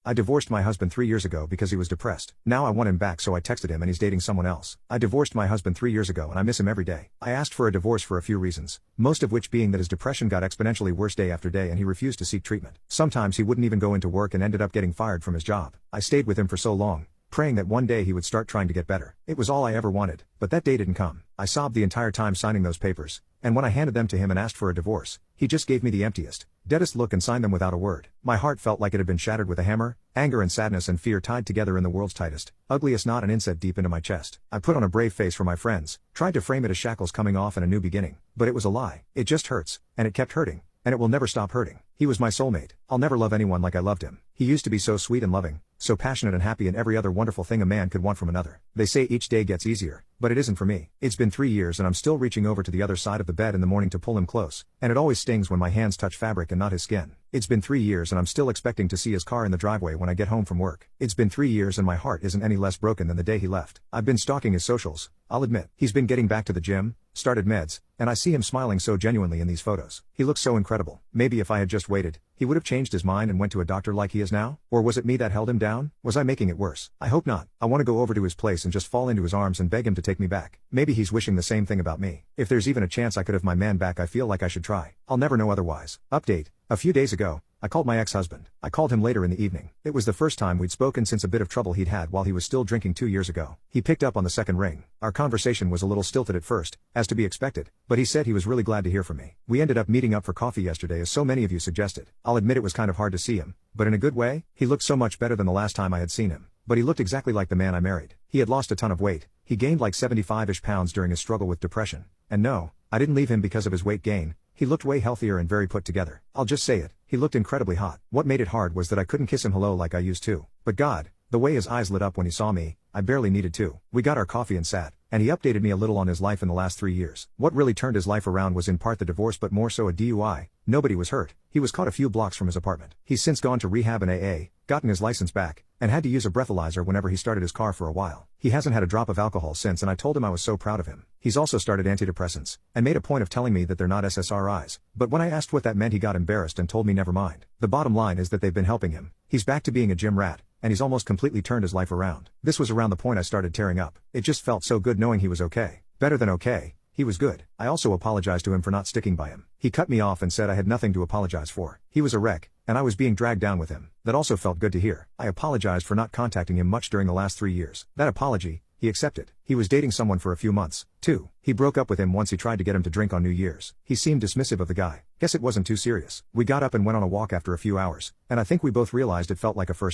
I divorced my husband 3 years ago because he was depressed. Now I want him back, so I texted him and he's dating someone else. I divorced my husband 3 years ago and I miss him every day. I asked for a divorce for a few reasons, most of which being that his depression got exponentially worse day after day and he refused to seek treatment. Sometimes he wouldn't even go into work and ended up getting fired from his job. I stayed with him for so long, praying that one day he would start trying to get better. It was all I ever wanted, but that day didn't come. I sobbed the entire time signing those papers, and when I handed them to him and asked for a divorce, he just gave me the emptiest, deadest look and signed them without a word. My heart felt like it had been shattered with a hammer, anger and sadness and fear tied together in the world's tightest, ugliest knot and inset deep into my chest. I put on a brave face for my friends, tried to frame it as shackles coming off and a new beginning, but it was a lie. It just hurts, and it kept hurting, and it will never stop hurting. He was my soulmate. I'll never love anyone like I loved him. He used to be so sweet and loving, so passionate and happy and every other wonderful thing a man could want from another. They say each day gets easier, but it isn't for me. It's been 3 years and I'm still reaching over to the other side of the bed in the morning to pull him close, and it always stings when my hands touch fabric and not his skin. It's been 3 years and I'm still expecting to see his car in the driveway when I get home from work. It's been 3 years and my heart isn't any less broken than the day he left. I've been stalking his socials, I'll admit. He's been getting back to the gym, started meds, and I see him smiling so genuinely in these photos. He looks so incredible. Maybe if I had just waited, he would have changed his mind and went to a doctor like he is now? Or was it me that held him down? Was I making it worse? I hope not. I want to go over to his place and just fall into his arms and beg him to take me back. Maybe he's wishing the same thing about me. If there's even a chance I could have my man back, I feel like I should try. I'll never know otherwise. Update. A few days ago, I called my ex-husband. I called him later in the evening. It was the first time we'd spoken since a bit of trouble he'd had while he was still drinking 2 years ago. He picked up on the second ring. Our conversation was a little stilted at first, as to be expected, but he said he was really glad to hear from me. We ended up meeting up for coffee yesterday as so many of you suggested. I'll admit it was kind of hard to see him, but in a good way. He looked so much better than the last time I had seen him, but he looked exactly like the man I married. He had lost a ton of weight. He gained like 75-ish pounds during his struggle with depression. And no, I didn't leave him because of his weight gain. He looked way healthier and very put together. I'll just say it, he looked incredibly hot. What made it hard was that I couldn't kiss him hello like I used to. But God, the way his eyes lit up when he saw me, I barely needed to. We got our coffee and sat, and he updated me a little on his life in the last 3 years. What really turned his life around was in part the divorce, but more so a DUI. Nobody was hurt. He was caught a few blocks from his apartment. He's since gone to rehab and AA, gotten his license back, and had to use a breathalyzer whenever he started his car for a while. He hasn't had a drop of alcohol since, and I told him I was so proud of him. He's also started antidepressants, and made a point of telling me that they're not SSRIs. But when I asked what that meant, he got embarrassed and told me never mind. The bottom line is that they've been helping him. He's back to being a gym rat, and he's almost completely turned his life around. This was around the point I started tearing up. It just felt so good knowing he was okay. Better than okay. He was good. I also apologized to him for not sticking by him. He cut me off and said I had nothing to apologize for. He was a wreck, and I was being dragged down with him. That also felt good to hear. I apologized for not contacting him much during the last 3 years. That apology, he accepted. He was dating someone for a few months, too. He broke up with him once he tried to get him to drink on New Year's. He seemed dismissive of the guy. Guess it wasn't too serious. We got up and went on a walk after a few hours, and I think we both realized it felt like a first